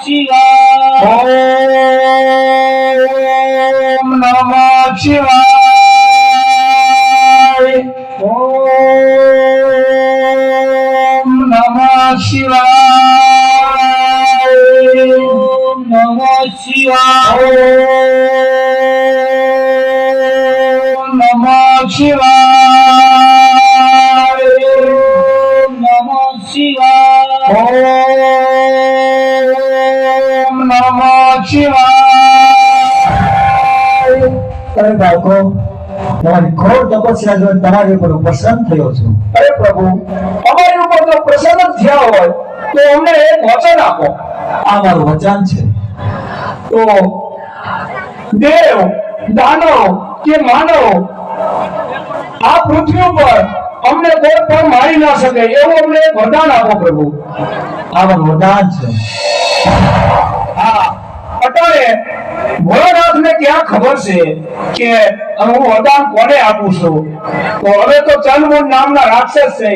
શિવાય ઓમ નમઃ શિવાય ઓમ નમઃ શિવાય ઓમ નમઃ શિવાય ઓમ નમઃ શિવાય ઓમ નમઃ શિવાય ઓમ નમઃ શિવાય અરે બાળકો, તમારી ઘોર તપસ્યા જોઈને તમારી ઉપર પ્રસન્ન થયો છું. અરે પ્રભુ, અમારી ઉપર જો પ્રસન્ન થયા હોય તો અમને એક વચન આપો. આ મારું વચન છે. તો દેવ, દાનવ કે માનવ આ પૃથ્વી ઉપર અમને કોઈ પણ મારી ના શકે એવું અમને એક વરદાન આપો પ્રભુ. આ મારું વરદાન છે. હા, અટાણે ભોળાનાથને ક્યાં ખબર છે કે હું વરદાન કોને આપું છું? તો હવે તો ચંદ્રમુંડ નામના રાક્ષસ છે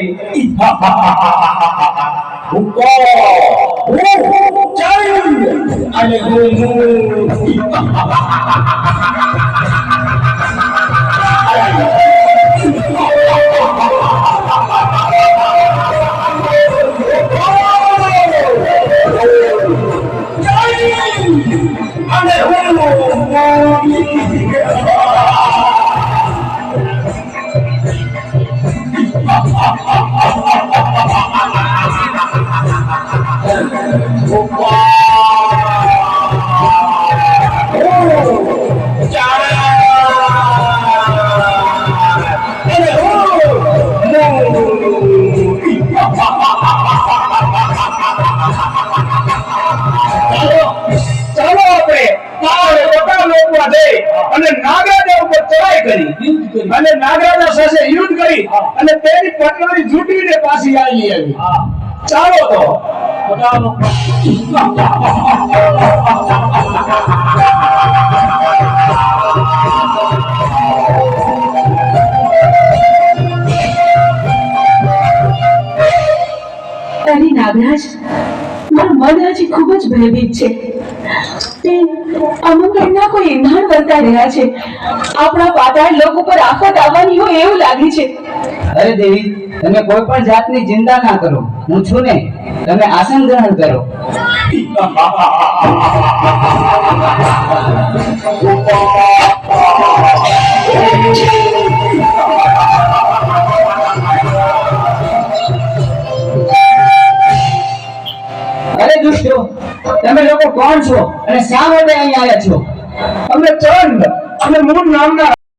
અને નાગરાજા ઉપર ચડાઈ કરી અને નાગરાજા સાથે યુદ્ધ કરી અને તેની પટરી જૂટવીને પાછી આવી. ચાલો તો અરે નાગરાજ, મારું મન હજી ખૂબ જ ભયભીત છે. તે અમંગળના કોઈ ઇંધણ બનતા રહ્યા છે. આપણા પાતાળ લોક ઉપર આફત આવવાની હોય એવું લાગે છે. અરે દેવી, તમે કોઈ પણ જાતની ચિંતા ના કરો. હું છું ને, તમે આસન ગ્રહણ કરો. અરે દુષ્ટો, તમે લોકો કોણ છો અને શા માટે અહીં આવ્યા છો? અમે ચંદ અને મૂળ નામના